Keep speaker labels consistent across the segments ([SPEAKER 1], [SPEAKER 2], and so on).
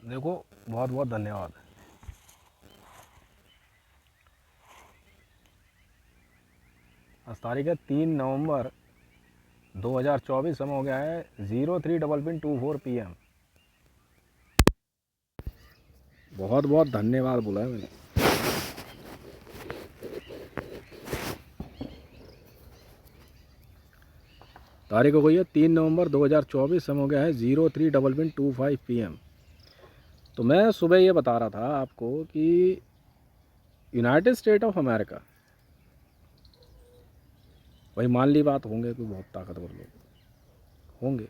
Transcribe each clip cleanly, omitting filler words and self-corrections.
[SPEAKER 1] देखो, बहुत बहुत धन्यवाद। आज तारीख है 3 नवंबर 2024। समय हो गया है 03:22 PM। बहुत बहुत धन्यवाद बोला है मैंने। तारीख हो गई है 3 नवंबर 2024। समय हो गया है 03:22 PM। तो मैं सुबह ये बता रहा था आपको कि यूनाइटेड स्टेट ऑफ अमेरिका, भाई मान ली बात, होंगे कोई बहुत ताकतवर लोग होंगे।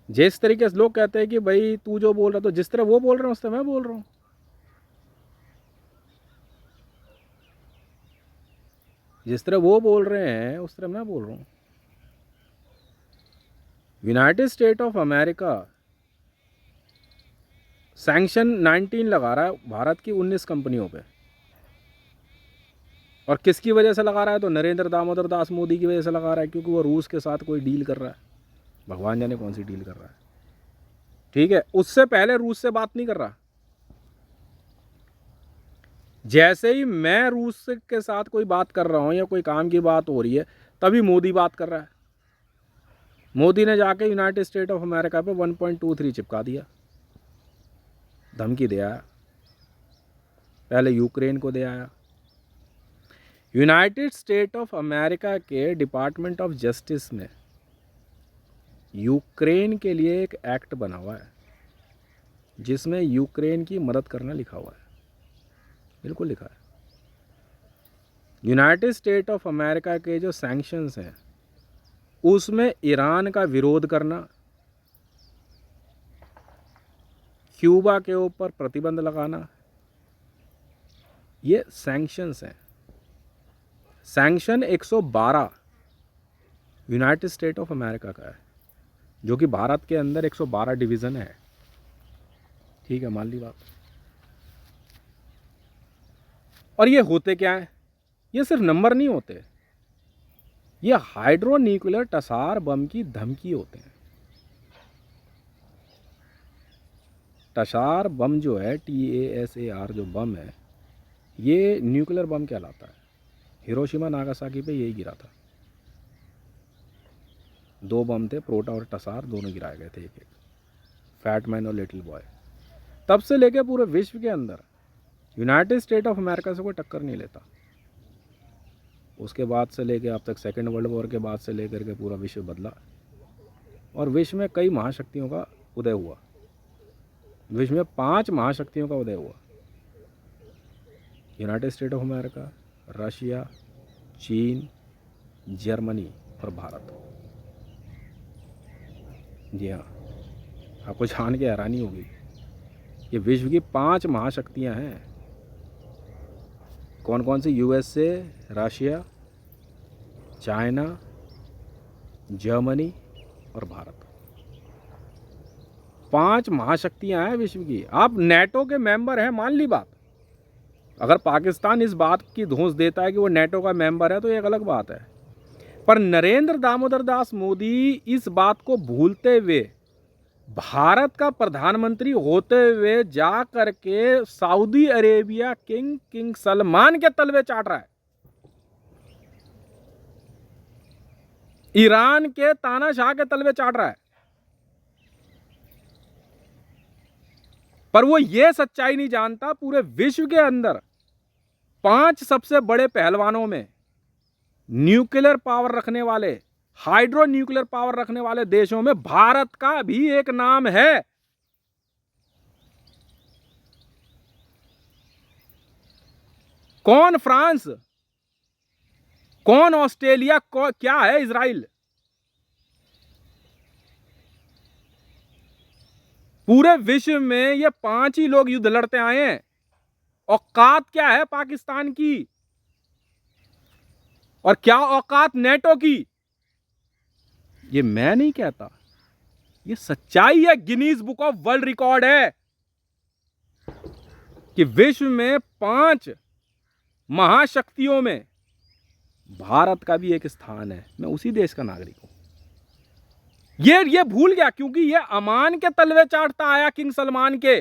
[SPEAKER 1] जिस तरीके से लोग कहते हैं कि भाई तू जो बोल रहा, तो जिस तरह वो बोल रहे हैं उस तरह मैं बोल रहा हूँ। जिस तरह वो बोल रहे हैं उस तरह मैं बोल रहा हूँ। United state of America sanction 19 लगा रहा है भारत की 19 कंपनियों पे। और किसकी वजह से लगा रहा है? तो नरेंद्र दामोदर दास मोदी की वजह से लगा रहा है, क्योंकि वो रूस के साथ कोई डील कर रहा है। भगवान जाने कौन सी डील कर रहा है। ठीक है, उससे पहले रूस से बात नहीं कर रहा। जैसे ही मैं रूस के साथ कोई बात कर रहा हूं या कोई काम की बात हो रही है, तभी मोदी बात कर रहा है। मोदी ने जाके यूनाइटेड स्टेट ऑफ अमेरिका पे 1.23 चिपका दिया, धमकी दे आया। पहले यूक्रेन को दे आया। यूनाइटेड स्टेट ऑफ अमेरिका के डिपार्टमेंट ऑफ जस्टिस में यूक्रेन के लिए एक एक्ट बना हुआ है जिसमें यूक्रेन की मदद करना लिखा हुआ है। बिल्कुल लिखा है। यूनाइटेड स्टेट ऑफ अमेरिका के जो सैंक्शंस हैं उसमें ईरान का विरोध करना, क्यूबा के ऊपर प्रतिबंध लगाना, ये सैंक्शंस हैं। Sanction 112 United state of America का है, जो कि भारत के अंदर 112 डिवीज़न है। ठीक है, मान ली बात। और ये होते क्या है? ये सिर्फ नंबर नहीं होते, ये हाइड्रो न्यूक्लियर टसार बम की धमकी होते हैं। टसार बम जो है, TASAR जो बम है, ये न्यूक्लियर बम कहलाता है। हिरोशिमा नागासाकी पे यही गिरा था। 2 बम थे, प्रोटा और टसार, दोनों गिराए गए थे, एक एक, फैट मैन और लिटिल बॉय। तब से लेके पूरे विश्व के अंदर यूनाइटेड स्टेट ऑफ अमेरिका से कोई टक्कर नहीं लेता। उसके बाद से लेके अब तक, सेकेंड वर्ल्ड वॉर के बाद से लेकर के पूरा विश्व बदला और विश्व में कई महाशक्तियों का उदय हुआ। विश्व में 5 महाशक्तियों का उदय हुआ। United state of America, Russia, चीन, जर्मनी और भारत। जी हाँ, आपको जान के हैरानी होगी, ये विश्व की 5 महाशक्तियाँ हैं। कौन कौन सी? USA, रशिया, चाइना, जर्मनी और भारत। 5 महाशक्तियाँ हैं विश्व की। आप नेटो के मेंबर हैं, मान ली बात। अगर पाकिस्तान इस बात की धौंस देता है कि वो नेटो का मेंबर है तो ये एक अलग बात है, पर नरेंद्र दामोदर दास मोदी इस बात को भूलते हुए, भारत का प्रधानमंत्री होते हुए, जा करके सऊदी अरेबिया किंग सलमान के तलवे चाट रहा है, ईरान के तानाशाह के तलवे चाट रहा है। पर वो ये सच्चाई नहीं जानता, पूरे विश्व के अंदर 5 सबसे बड़े पहलवानों में, न्यूक्लियर पावर रखने वाले, हाइड्रो न्यूक्लियर पावर रखने वाले देशों में भारत का भी एक नाम है। कौन फ्रांस, कौन ऑस्ट्रेलिया, क्या है इजराइल? पूरे विश्व में ये 5 ही लोग युद्ध लड़ते आए हैं। औकात क्या है पाकिस्तान की, और क्या औकात नेटो की? ये मैं नहीं कहता, ये सच्चाई है, Guinness book of world record है कि विश्व में 5 महाशक्तियों में भारत का भी एक स्थान है। मैं उसी देश का नागरिक हूं। ये भूल गया, क्योंकि ये अमान के तलवे चाटता आया किंग सलमान के।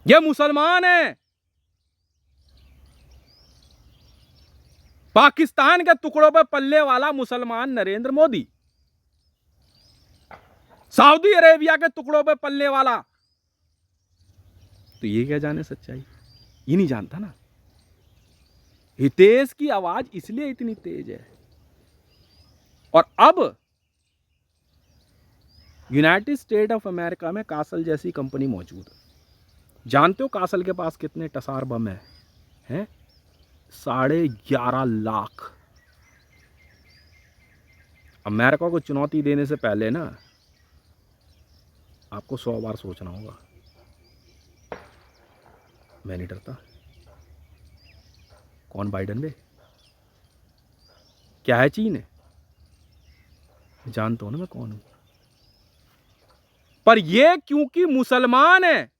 [SPEAKER 1] ये मुसलमान है, पाकिस्तान के टुकड़ों पे पलने वाला मुसलमान नरेंद्र मोदी, सऊदी अरेबिया के टुकड़ों पे पलने वाला। तो ये क्या जाने सच्चाई, ये नहीं जानता ना। हितेश की आवाज इसलिए इतनी तेज है। और अब यूनाइटेड स्टेट ऑफ अमेरिका में कासल जैसी कंपनी मौजूद है। जानते हो कासल के पास कितने टसार बम हैं? 11.5 लाख। अमेरिका को चुनौती देने से पहले ना आपको 100 बार सोचना होगा। मैं नहीं डरता। कौन बाइडन बे? क्या है चीन है? जानता हूं ना मैं कौन हूं। पर ये क्योंकि मुसलमान है,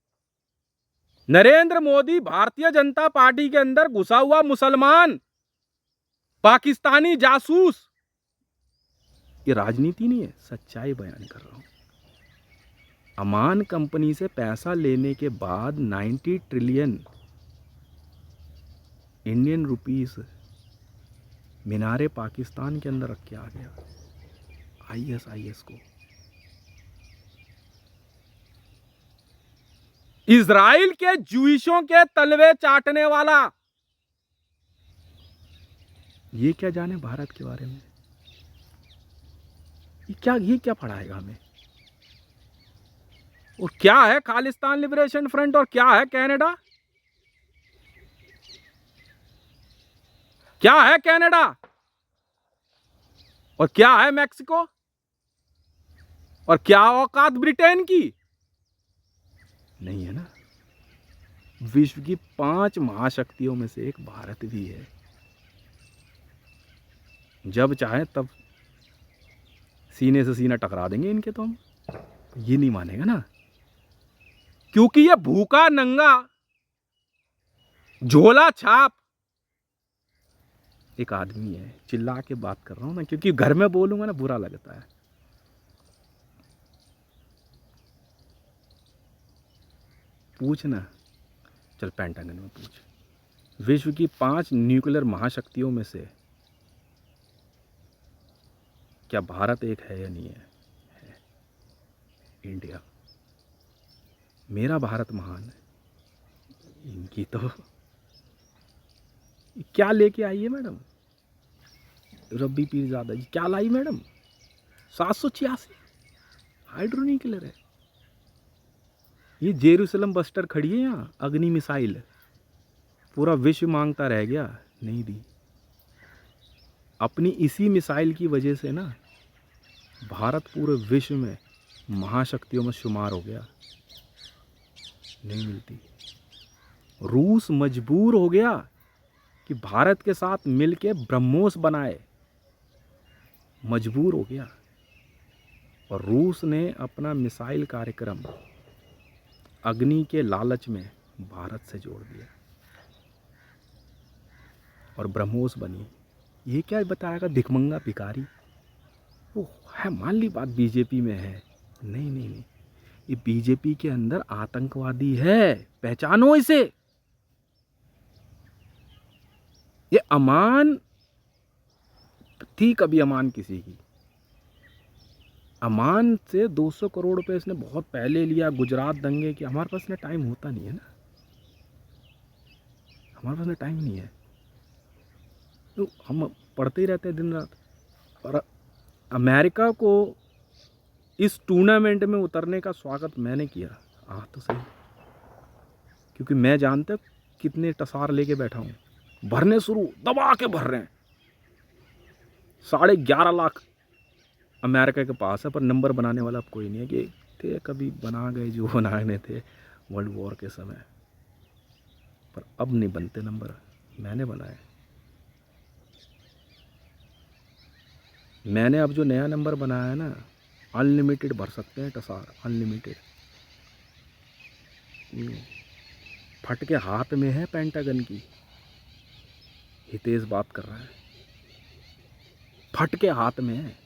[SPEAKER 1] नरेंद्र मोदी भारतीय जनता पार्टी के अंदर घुसा हुआ मुसलमान, पाकिस्तानी जासूस। ये राजनीति नहीं है, सच्चाई बयान कर रहा हूं। अमान कंपनी से पैसा लेने के बाद 90 ट्रिलियन इंडियन रुपीस मीनारे पाकिस्तान के अंदर रख के आ गया आईएसआईएस को। इजराइल के जूइशों के तलवे चाटने वाला, ये क्या जाने भारत के बारे में। ये क्या पढ़ाएगा हमें। और क्या है खालिस्तान लिबरेशन फ्रंट, और क्या है कनाडा, क्या है कनाडा, और क्या है मैक्सिको, और क्या औकात ब्रिटेन की। नहीं है ना। विश्व की 5 महाशक्तियों में से एक भारत भी है। जब चाहे तब सीने से सीना टकरा देंगे इनके, तो हम ये नहीं मानेगा ना, क्योंकि ये भूखा नंगा झोला छाप एक आदमी है। चिल्ला के बात कर रहा हूं मैं, क्योंकि घर में बोलूंगा ना बुरा लगता है। पूछ ना, चल पेंटागन में पूछ, विश्व की 5 न्यूक्लियर महाशक्तियों में से क्या भारत एक है या नहीं है? है। इंडिया। मेरा भारत महान है, इनकी तो क्या लेके आई है मैडम रब्बी पीरजादा जी, क्या लाई मैडम? 786 हाइड्रोन्यूक्लियर है। ये जेरूसलम बस्टर खड़ी है यहाँ, अग्नि मिसाइल पूरा विश्व मांगता रह गया, नहीं दी। अपनी इसी मिसाइल की वजह से ना भारत पूरे विश्व में महाशक्तियों में शुमार हो गया, नहीं मिलती। रूस मजबूर हो गया कि भारत के साथ मिलके ब्रह्मोस बनाए, मजबूर हो गया। और रूस ने अपना मिसाइल कार्यक्रम अग्नि के लालच में भारत से जोड़ दिया और ब्रह्मोस बनी। ये क्या बताएगा भिखमंगा भिखारी? वो है, मान ली बात बीजेपी में है, नहीं नहीं नहीं, ये बीजेपी के अंदर आतंकवादी है, पहचानो इसे। ये अमान थी कभी, अमान किसी की, अमान से 200 करोड़ रुपए इसने बहुत पहले लिया, गुजरात दंगे की। हमारे पास ना टाइम होता नहीं है ना, हमारे पास ना टाइम नहीं है, तो हम पढ़ते ही रहते हैं दिन रात। और अमेरिका को इस टूर्नामेंट में उतरने का स्वागत मैंने किया, तो सही, क्योंकि मैं जानता कितने टसार लेके बैठा हूँ, भरने शुरू दबा के भर रहे हैं। 11.5 लाख अमेरिका के पास है, पर नंबर बनाने वाला अब कोई नहीं है। कि थे कभी बना गए जो बनाने थे वर्ल्ड वॉर के समय, पर अब नहीं बनते नंबर, मैंने बनाए। मैंने अब जो नया नंबर बनाया है ना, अनलिमिटेड भर सकते हैं टसार, अनलिमिटेड। फट के हाथ में है पेंटागन की। हितेश बात कर रहा है, फट के हाथ में है।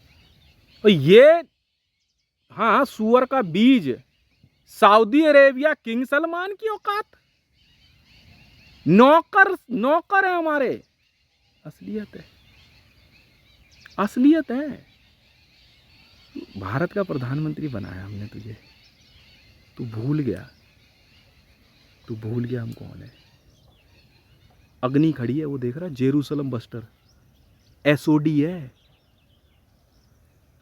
[SPEAKER 1] और ये हाँ सुअर का बीज सऊदी अरेबिया किंग सलमान की औकात, नौकर नौकर है हमारे। असलियत है, असलियत है। भारत का प्रधानमंत्री बनाया हमने तुझे, तू भूल गया, तू भूल गया हम कौन है। अग्नि खड़ी है, वो देख रहा, जेरूसलम बस्टर, एसओडी है,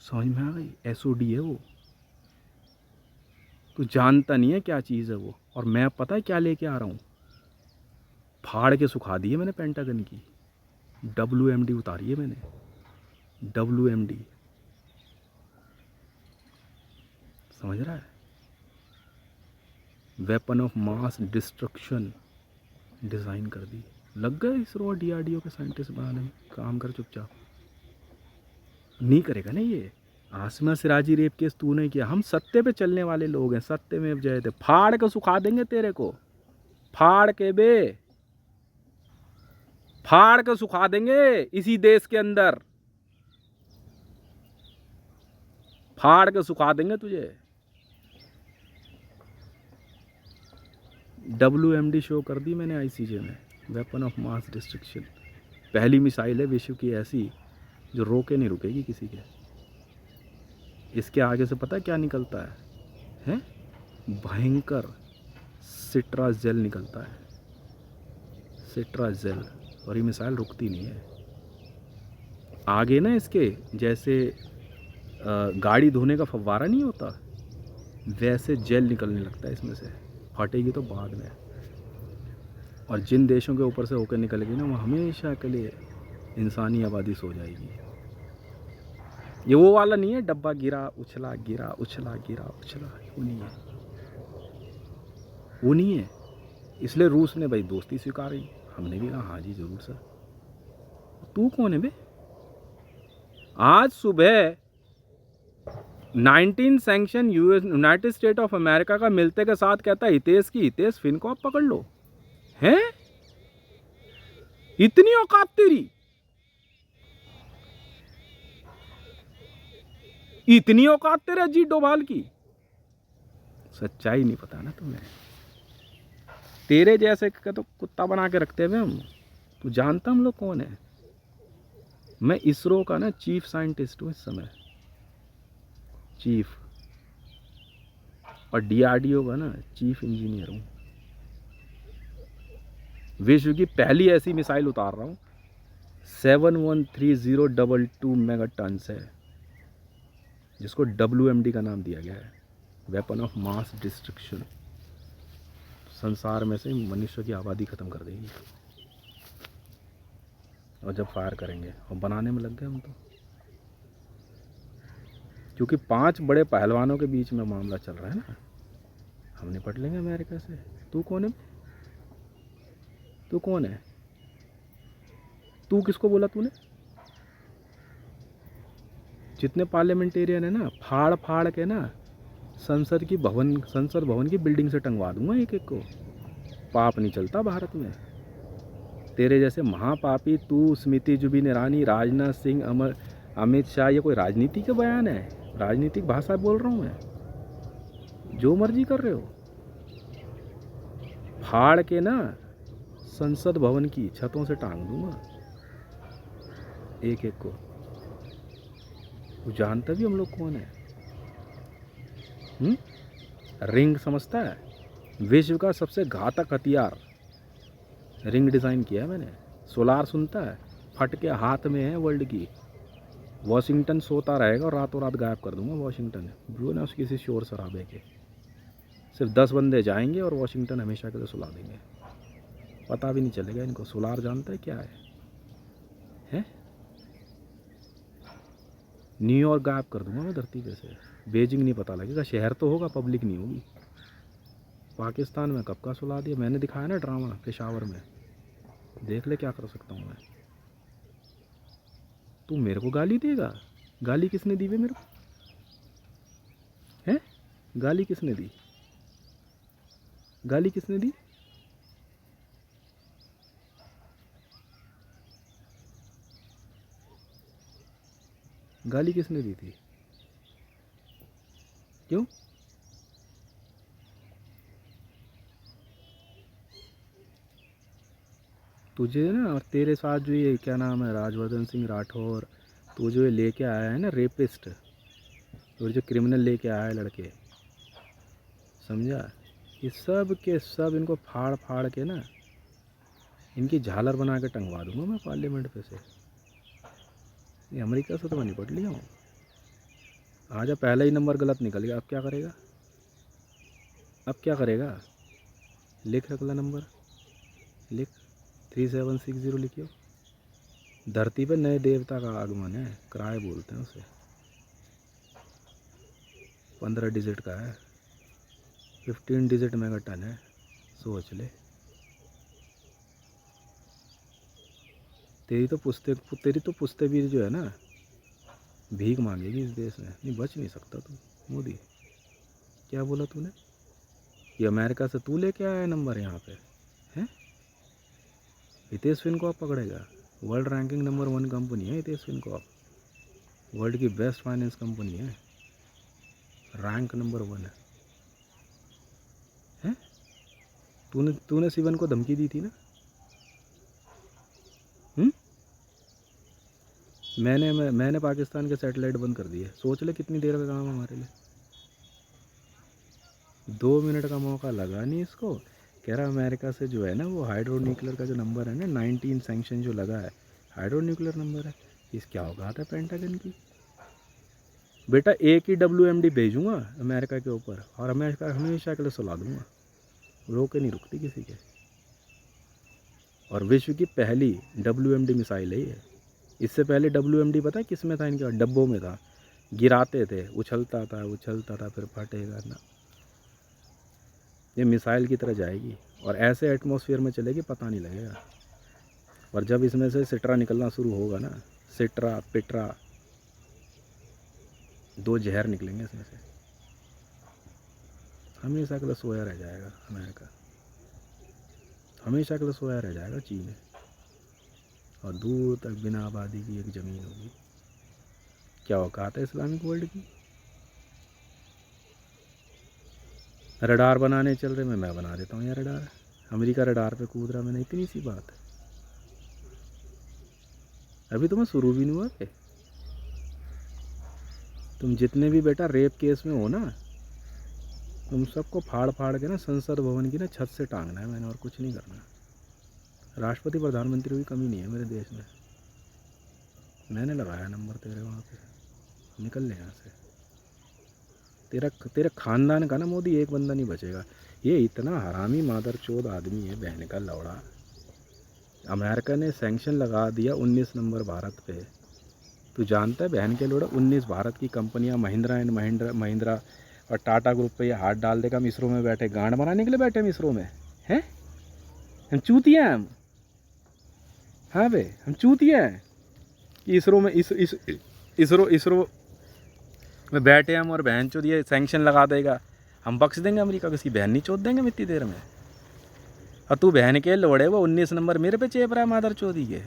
[SPEAKER 1] समझ में आ गई, एसओडी है वो। तू जानता नहीं है क्या चीज़ है वो। और मैं पता है क्या लेके आ रहा हूँ, फाड़ के सुखा दी है मैंने पेंटागन की, WMD उतारी है मैंने, WMD, समझ रहा है, weapon of mass destruction design कर दी। लग गए इसरो और DRDO के साइंटिस्ट बनाने में, काम कर चुपचाप। नहीं करेगा ना ये। आसमा सिराजी रेप केस तूने किया, हम सत्य पे चलने वाले लोग हैं, सत्य में जय थे, फाड़ के सुखा देंगे तेरे को, फाड़ के बे, फाड़ के सुखा देंगे इसी देश के अंदर, फाड़ के सुखा देंगे तुझे। WMD शो कर दी मैंने ICJ में, वेपन ऑफ मास डिस्ट्रक्शन। पहली मिसाइल है विश्व की ऐसी जो रोके नहीं रुकेगी किसी के। इसके आगे से पता है क्या निकलता है? भयंकर सिट्राजेल निकलता है, सिट्राजेल, और ये मिसाइल रुकती नहीं है। आगे ना इसके जैसे गाड़ी धोने का फव्वारा नहीं होता, वैसे जेल निकलने लगता है इसमें से, फटेगी तो बाद में। और जिन देशों के ऊपर से होकर निकलेगी ना, वो हमेशा के लिए इंसानी आबादी सो जाएगी। ये वो वाला नहीं है, डब्बा गिरा उछला गिरा उछला गिरा उछला, वो नहीं है, वो नहीं है। इसलिए रूस ने भाई दोस्ती स्वीकारी, हमने भी कहा हाँ जी जरूर सर। तू कौन है बे? आज सुबह 19 sanction United state of America का मिलते के साथ कहता है हितेश की, हितेश फिनकॉप पकड़ लो, हैं? इतनी औकात तेरी, इतनी औकात तेरे अजीत डोभाल की। सच्चाई नहीं पता ना तुम्हें, तेरे जैसे का तो कुत्ता बना के रखते हुए हम। तू जानता हम लोग कौन है? मैं इसरो का ना चीफ साइंटिस्ट हूँ इस समय, चीफ, और DRDO का ना चीफ इंजीनियर हूँ। विश्व की पहली ऐसी मिसाइल उतार रहा हूँ, 713022 मेगा टन है, जिसको WMD का नाम दिया गया है, वेपन ऑफ मास डिस्ट्रक्शन। संसार में से मनुष्य की आबादी ख़त्म कर देगी, और जब फायर करेंगे, और बनाने में लग गए हम तो, क्योंकि 5 बड़े पहलवानों के बीच में मामला चल रहा है ना, हम निपट लेंगे अमेरिका से। तू कौन है? तू कौन है? तू किसको बोला तूने? जितने पार्लियामेंटेरियन है ना, फाड़ फाड़ के ना संसद भवन की बिल्डिंग से टंगवा दूंगा एक एक को। पाप नहीं चलता भारत में। तेरे जैसे महापापी तू, स्मृति जुबिन ईरानी, राजनाथ सिंह, अमित शाह, ये कोई राजनीति के बयान है? राजनीतिक भाषा बोल रहा हूँ मैं, जो मर्जी कर रहे हो। फाड़ के ना संसद भवन की छतों से टांग दूंगा एक एक को। वो जानता भी हम लोग कौन है? रिंग समझता है? विश्व का सबसे घातक हथियार रिंग डिज़ाइन किया है मैंने। सोलार सुनता है? फट के हाथ में है वर्ल्ड की। वॉशिंगटन सोता रहेगा और रातों रात गायब कर दूंगा वॉशिंगटन, जो ना उसके किसी शोर शराबे के। सिर्फ 10 बंदे जाएंगे और वॉशिंगटन हमेशा के लिए सुला देंगे, पता भी नहीं चलेगा इनको। सोलार जानता है क्या है? न्यूयॉर्क गायब कर दूंगा मैं धरती पे से। बेजिंग नहीं पता लगेगा, शहर तो होगा, पब्लिक नहीं होगी। पाकिस्तान में कब का सुला दिया मैंने, दिखाया ना ड्रामा पेशावर में, देख ले क्या कर सकता हूँ मैं। तू मेरे को गाली देगा? गाली किसने दी वे मेरे को? है गाली किसने दी? गाली किसने दी? गाली किसने दी थी? क्यों? तुझे ना, और तेरे साथ जो ये क्या नाम है, राजवर्धन सिंह राठौर, तो जो ये लेके आया है ना रेपिस्ट, और जो क्रिमिनल लेके आया है लड़के, समझा, ये सब के सब इनको फाड़ फाड़ के ना, इनकी झालर बना के टंगवा दूंगा मैं पार्लियामेंट पे से। ये अमेरिका से तो मैं निपट लिया हूँ। आजा, पहला ही नंबर गलत निकल गया, अब क्या करेगा? अब क्या करेगा? लिख अगला नंबर, लिख 3760 लिखियो। धरती पे नए देवता का आगमन है, क्राय बोलते हैं उसे, 15 डिजिट का है, 15 डिजिट मेगा टन है, सोच ले। तेरी तो पुश्ते भी जो है ना, भीख मांगेगी इस देश में, नहीं बच नहीं सकता तू। मोदी, क्या बोला तूने? ये अमेरिका से तू लेके आया है नंबर यहाँ पे, हैं? हितेश फिनकॉर्प पकड़ेगा? वर्ल्ड रैंकिंग नंबर 1 कंपनी है हितेश फिनकॉर्प, वर्ल्ड की बेस्ट फाइनेंस कंपनी है, रैंक नंबर 1 है। तूने शिवन को धमकी दी थी ना? मैंने पाकिस्तान के सैटेलाइट बंद कर दिए। सोच ले कितनी देर का काम है हमारे लिए। 2 मिनट का मौका लगा नहीं इसको। कह रहा अमेरिका से जो है ना वो हाइड्रो न्यूक्लियर का जो नंबर है ना 19 सैंक्शन जो लगा है, हाइड्रो न्यूक्लियर नंबर है। इस क्या औकात है पेंटागन की? बेटा एक ही WMD भेजूँगा अमेरिका के ऊपर, और अमेरिका हमेशा के लिए सुला दूँगा, रोके नहीं रुकती किसी के। और विश्व की पहली WMD मिसाइल है ये। इससे पहले WMD पता है किस में था? इनके डब्बों में था, गिराते थे, उछलता था फिर फटेगा ना। ये मिसाइल की तरह जाएगी और ऐसे एटमॉस्फेयर में चलेगी पता नहीं लगेगा। और जब इसमें से सिट्रा निकलना शुरू होगा ना, सिट्रा पिट्रा, 2 जहर निकलेंगे इसमें से। हमेशा के लिए सोया रह जाएगा अमेरिका, हमेशा के लिए सोया रह जाएगा चीन, और दूर तक बिना आबादी की एक ज़मीन होगी। क्या औकात है इस्लामिक वर्ल्ड की? रडार बनाने चल रहे, मैं बना देता हूँ यार रडार। अमेरिका रडार पे कूद रहा, मैंने, इतनी सी बात है। अभी तुम्हें शुरू भी नहीं हुआ कि तुम जितने भी बेटा रेप केस में हो ना, तुम सबको फाड़ फाड़ के ना संसद भवन की ना छत से टांगना है मैंने, और कुछ नहीं करना। राष्ट्रपति प्रधानमंत्री की कमी नहीं है मेरे देश में। मैंने लगाया नंबर तेरे वहाँ पे, निकल ले यहाँ से। तेरे खानदान का ना मोदी एक बंदा नहीं बचेगा। ये इतना हरामी मादरचोद आदमी है, बहन का लौड़ा। अमेरिका ने सैंक्शन लगा दिया 19 नंबर भारत पे। तू जानता है बहन के लोड़ा 19 भारत की कंपनियां महिंद्रा एंड महिंद्रा और टाटा ग्रुप पे ये हाथ डाल देगा। हम इसरो में बैठे, गांड बनाने के लिए बैठे हम इसरो में, हैं? हम चूतिया हम, हाँ बे हम चूतिया हैं कि इसरो में इसरो में बैठे हम, और बहन चोद ये सैंक्शन लगा देगा। हम बख्श देंगे अमेरिका? किसी बहन नहीं चोद देंगे इतनी देर में। और तू बहन के लोड़े वो 19 नंबर मेरे पे चेप रहा है मादर चोदी के।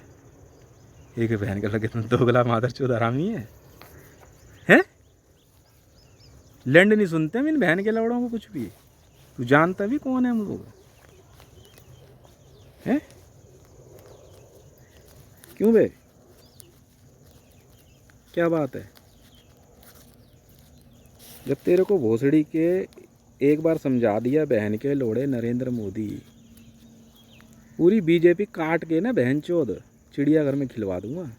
[SPEAKER 1] एक बहन का लगे, दोगला मादर चोद हरामी है, हैं? लैंड नहीं सुनते हम इन बहन के लौड़ों को कुछ भी। तू जानता भी कौन है हम लोग, हैं? क्यों बे, क्या बात है? जब तेरे को भोसड़ी के एक बार समझा दिया बहन के लोड़े नरेंद्र मोदी, पूरी बीजेपी काट के ना बहन चोद चिड़ियाघर में खिलवा दूंगा।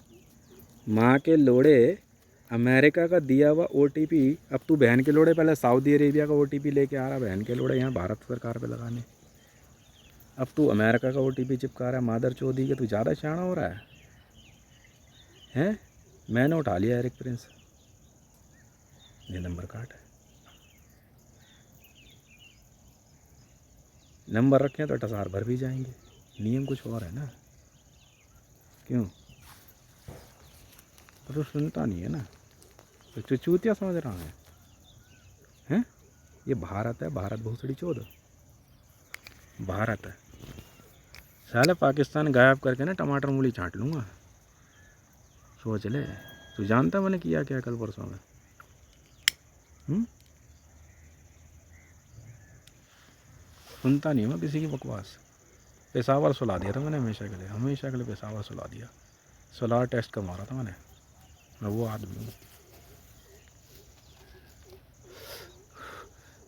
[SPEAKER 1] माँ के लोड़े अमेरिका का दिया हुआ OTP, अब तू बहन के लोड़े पहले सऊदी अरेबिया का OTP लेके आ रहा, बहन के लोड़े यहाँ भारत सरकार पे लगाने। अब तू अमेरिका का OTP चिपका रहा है मादर चौधरी के। तू ज़्यादा शाना हो रहा है, हैं? मैंने उठा लिया एरिक प्रिंस, ये नंबर काट है। नंबर रखें तो टसार भर भी जाएंगे, नियम कुछ और है ना। क्यों? तो सुनता नहीं है ना, तो चूतिया समझ रहा है, हैं? ये भारत है, भारत भोसड़ी चौध भारत है। साले पाकिस्तान गायब करके ना टमाटर मूली छांट लूँगा, सोच ले। तू जानता है मैंने किया क्या कल परसों में? सुनता नहीं मैं किसी की बकवास। पेशावर सुला दिया था मैंने हमेशा के लिए पेशावर सुला दिया। सोलार टेस्ट का मारा था मैंने, मैं वो आदमी हूँ।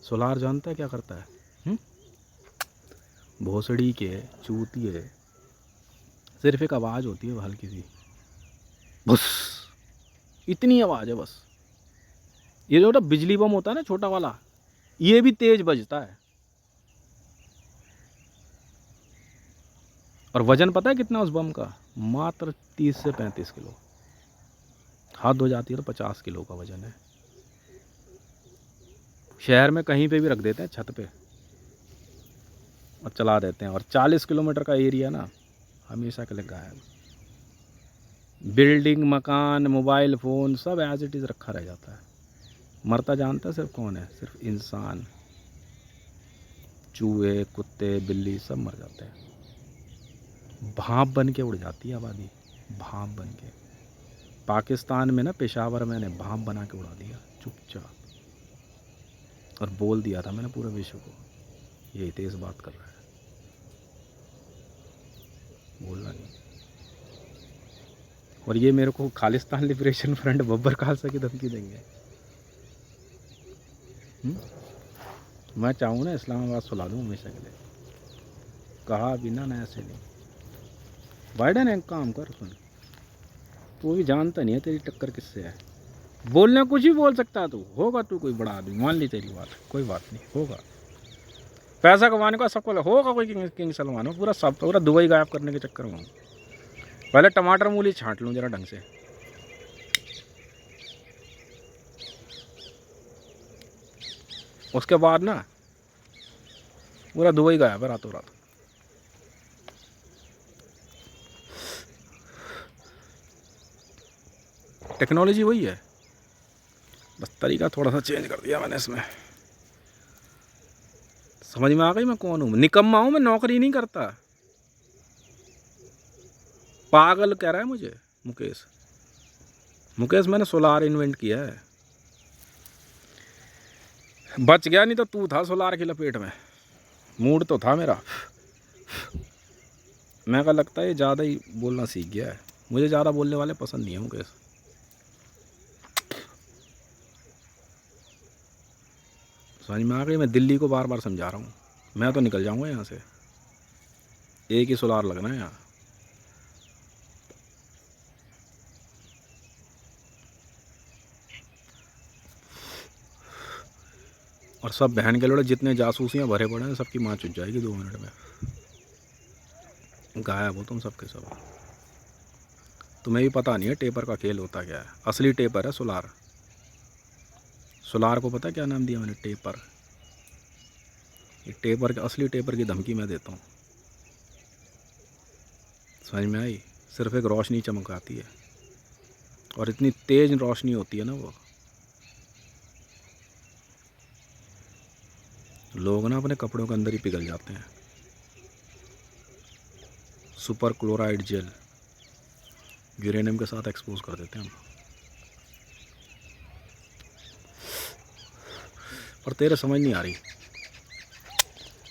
[SPEAKER 1] सोलार जानता है क्या करता है? भोसड़ी के चूतिए, सिर्फ एक आवाज़ होती है हल्की सी, बस इतनी आवाज़ है बस। ये जो बिजली बम होता है ना छोटा वाला, ये भी तेज बजता है। और वजन पता है कितना उस बम का? मात्र 30 से 35 किलो। हाथ धो जाती है तो 50 किलो का वजन है। शहर में कहीं पे भी रख देते हैं छत पे और चला देते हैं, और 40 किलोमीटर का एरिया ना हमेशा के लिए गायब। बिल्डिंग, मकान, मोबाइल फ़ोन सब एज इट इज़ रखा रह जाता है। मरता जानता है सिर्फ कौन है? सिर्फ इंसान। चूहे, कुत्ते, बिल्ली सब मर जाते हैं। भाप बन के उड़ जाती है आबादी, भाप बन के। पाकिस्तान में ना, पेशावर मैंने भाप बना के उड़ा दिया चुपचाप, और बोल दिया था मैंने पूरे विश्व को ये तेज़ बात कर रहा है, बोलना नहीं। और ये मेरे को खालिस्तान लिबरेशन फ्रंट बब्बर खालसा की धमकी देंगे। मैं चाहूँ ना इस्लामाबाद सुला दूँ हमेशा के लिए, कहा बिना ना ऐसे नहीं। बाइडन एक काम कर, सुन, तू भी जानता नहीं है तेरी टक्कर किससे है। बोलने कुछ भी बोल सकता है तू, होगा तू कोई बड़ा आदमी, मान ली तेरी बात, कोई बात नहीं, होगा। पैसा कमाने का सबको होगा, कोई किंग सलमान हो, पूरा दुबई गायब करने के चक्कर में हूँ। पहले टमाटर मूली छांट लूँ जरा ढंग से, उसके बाद ना पूरा दुबई गायब है रातों रात। टेक्नोलॉजी वही है, बस तरीका थोड़ा सा चेंज कर दिया मैंने इसमें। समझ में आ गई मैं कौन हूँ? निकम्मा हूँ मैं, नौकरी नहीं करता। पागल कह रहा है मुझे मुकेश मैंने सोलार इन्वेंट किया है। बच गया, नहीं तो तू था सोलार की लपेट में। मूड तो था मेरा, मैं का लगता है ज़्यादा ही बोलना सीख गया है। मुझे ज़्यादा बोलने वाले पसंद नहीं है मुकेश। समझ में आ गई? मैं दिल्ली को बार बार समझा रहा हूँ, मैं तो निकल जाऊँगा यहाँ से। एक ही सोलार लगना है यहाँ। और सब बहन के लोड़े जितने जासूसियाँ भरे पड़े हैं सबकी माँ चुट जाएगी 2 मिनट में, गायब हो तुम सबके सब। तुम्हें भी पता नहीं है टेपर का खेल होता क्या है। असली टेपर है सोलार। सोलार को पता क्या नाम दिया मैंने? टेपर। ये टेपर के, असली टेपर की धमकी मैं देता हूँ। समझ में आई? सिर्फ एक रोशनी चमकाती है, और इतनी तेज रोशनी होती है ना, वो लोग ना अपने कपड़ों के अंदर ही पिघल जाते हैं। सुपर क्लोराइड जेल यूरेनियम के साथ एक्सपोज कर देते हैं हम। पर तेरे समझ नहीं आ रही।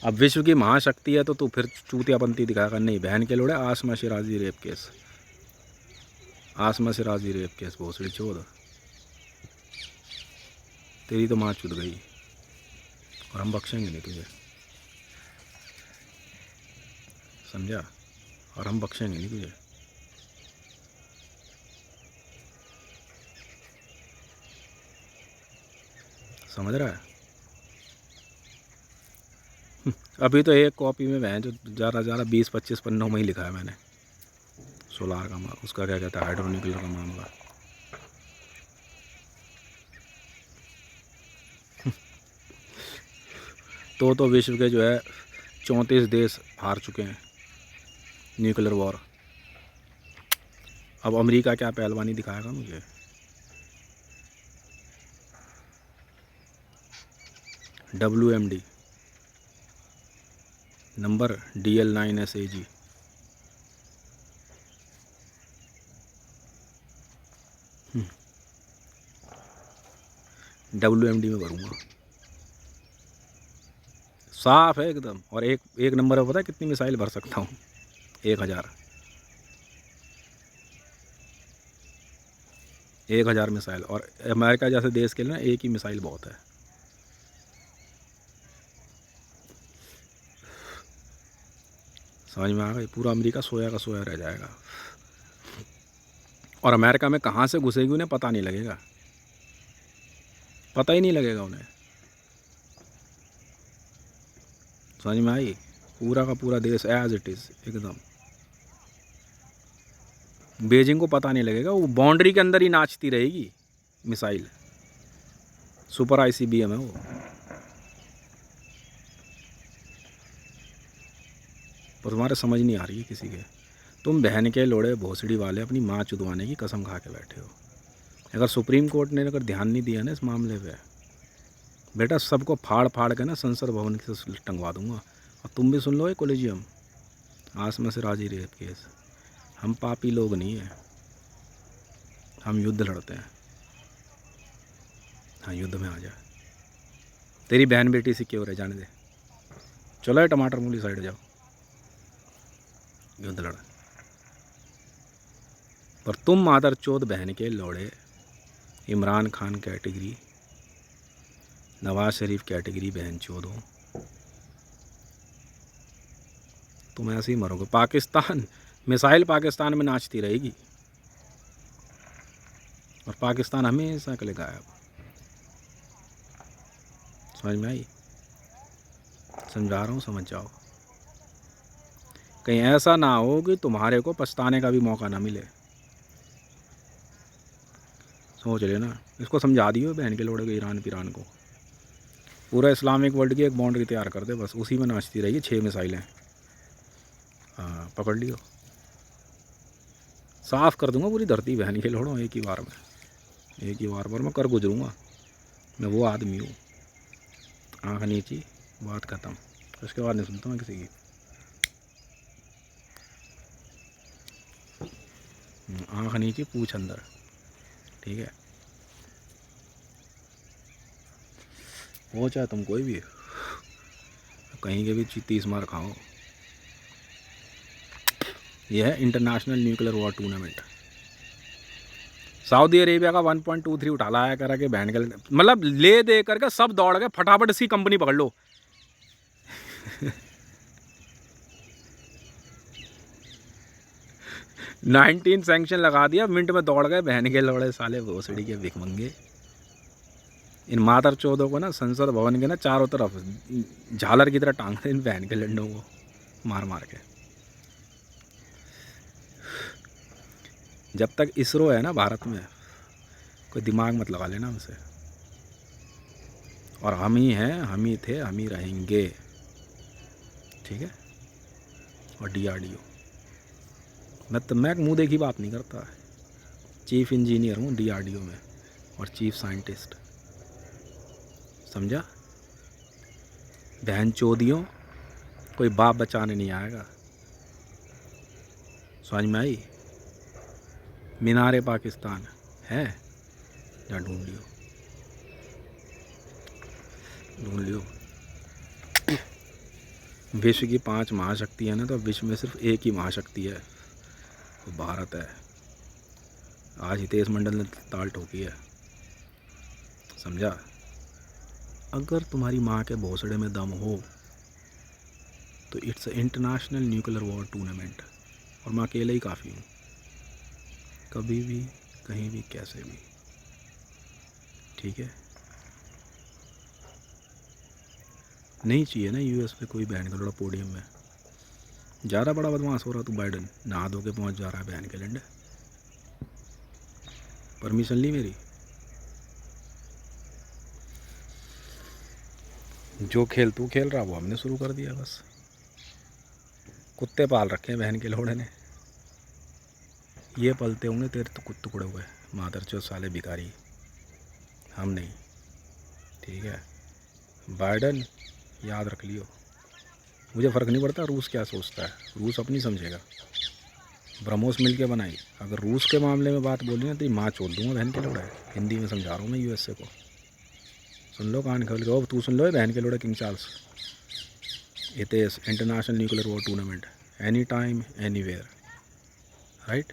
[SPEAKER 1] अब विश्व की महाशक्ति है तो तू फिर चूतियापंती दिखाएगा। नहीं, बहन के लोड़े, आसमा शिराजी रेप केस, आसमा शिराजी रेप केस, भोसड़ी चोद, तेरी तो माँ चुद गई, और हम बख्शेंगे नहीं तुझे, समझा? और हम बख्शेंगे नहीं तुझे। समझ रहा है? अभी तो एक कॉपी में वह जो ज़्यादा ज़्यादा 20-25 पन्नों में ही लिखा है मैंने सोलार का, उसका क्या कहता है, हाइड्रोन्यूक्लियर का मामला। तो विश्व के जो है 34 देश हार चुके हैं न्यूक्लियर वॉर। अब अमेरिका क्या पहलवानी दिखाएगा मुझे? WMD number DL9SAG। WMD में भरूँगा, साफ है एकदम। और एक नंबर है, पता है कितनी मिसाइल भर सकता हूँ? 1000 मिसाइल। और अमेरिका जैसे देश के लिए ना एक ही मिसाइल बहुत है। समझ में आ गई? पूरा अमेरिका सोया का सोया रह जाएगा। और अमेरिका में कहाँ से घुसेगी उन्हें पता नहीं लगेगा, पता ही नहीं लगेगा उन्हें। समझ में आई? पूरा का पूरा देश एज इट इज़ एकदम। बीजिंग को पता नहीं लगेगा, वो बाउंड्री के अंदर ही नाचती रहेगी मिसाइल। सुपर ICBM है वो। पर तुम्हारे समझ नहीं आ रही है किसी के। तुम बहन के लोड़े भोसड़ी वाले अपनी माँ चुदवाने की कसम खा के बैठे हो। अगर सुप्रीम कोर्ट ने अगर ध्यान नहीं दिया ना इस मामले पे, बेटा सबको फाड़ फाड़ के ना संसद भवन से टंगवा दूंगा। और तुम भी सुन लो, ये कोलिजियम आसमा से राजी रेप केस। हम पापी लोग नहीं हैं, हम युद्ध लड़ते हैं। हाँ, युद्ध में आ जा। तेरी बहन बेटी सिक्योर है, जाने दे। चलो ये टमाटर मूली साइड जाओ, युद्ध लड़। पर तुम मादर चोद बहन के लौड़े इमरान खान कैटेगरी, नवाज शरीफ कैटेगरी बहन चोद हो। तुम ऐसे ही मरोगे। पाकिस्तान मिसाइल पाकिस्तान में नाचती रहेगी और पाकिस्तान हमेशा के लिए गायब। समझ में आई? समझा रहा हूँ, समझ जाओ। कहीं ऐसा ना हो कि तुम्हारे को पछताने का भी मौका ना मिले। सोच लेना। इसको समझा दियो बहन के लोड़े को, ईरान पिरान को। पूरा इस्लामिक वर्ल्ड की एक बाउंड्री तैयार कर दे, बस उसी में नाचती रहेगी। 6 मिसाइलें। हाँ, पकड़ लियो। साफ़ कर दूंगा पूरी धरती बहन के लोड़ों, एक ही बार में। एक ही बार पर मैं कर गुजरूँगा। मैं वो आदमी हूँ, आँख नीची बात ख़त्म। उसके बाद नहीं सुनता मैं किसी की। आँख नीची पूछ अंदर, ठीक है? हो चाहे तुम कोई भी, कहीं के भी 30 मार खाओ। यह है international nuclear war tournament. Saudi Arabia का 1.23 उठा लाया करा के बहन के, मतलब ले दे करके सब दौड़ गए फटाफट सी कंपनी पकड़ लो। 19 सैंक्शन लगा दिया, मिनट में दौड़ गए बहन के लौड़े साले भोसड़ी के भिखमंगे। इन मातर चौदों को ना संसद भवन के ना चारों तरफ झालर की तरह टांग दे इन बहन के लंडों को मार मार के। जब तक इसरो है ना भारत में, कोई दिमाग मत लगा लेना हमसे। और हम ही हैं, हम ही थे, हम ही रहेंगे, ठीक है? और DRDO, मैं मुँह देखी बात नहीं करता। चीफ इंजीनियर हूँ DRDO में और चीफ साइंटिस्ट। समझा? बहन चोदियों, कोई बाप बचाने नहीं आएगा। समझ में आई? मीनारे पाकिस्तान है, या ढूंढ लियो, ढूंढ लियो। विश्व की 5 महाशक्ति है ना, तो विश्व में सिर्फ एक ही महाशक्ति है, वो भारत है। आज हितेश मंडल ने ताल ठोकी है। समझा? अगर तुम्हारी माँ के भोसड़े में दम हो तो it's a international nuclear war tournament, और मैं अकेले ही काफ़ी हूँ, कभी भी कहीं भी कैसे भी, ठीक है? नहीं चाहिए ना US पे कोई बहन का लोड़ा पोडियम में। ज़्यादा बड़ा बदमाश हो रहा तू बाइडन, नहा धो के पहुँच जा रहा है बहन के लंडे। परमिशन ली मेरी? जो खेल तू खेल रहा वो हमने शुरू कर दिया बस। कुत्ते पाल रखे हैं बहन के लोड़े ने, ये पलते होंगे तेरे तो टुकड़े हुए मादर चो साले भिखारी, हम नहीं, ठीक है? बाइडन याद रख लियो, मुझे फ़र्क नहीं पड़ता रूस क्या सोचता है, रूस अपनी समझेगा। ब्रह्मोस मिल के बनाई। अगर रूस के मामले में बात बोली ना तो माँ छोड़ दूंगा बहन के लोड़ा है। हिंदी में समझा रहा हूँ मैं यूएसए को। सुन लो कान खोल के, तू सुन लो बहन के लोड़ा King Charles. It is international nuclear war tournament, any time anywhere, right.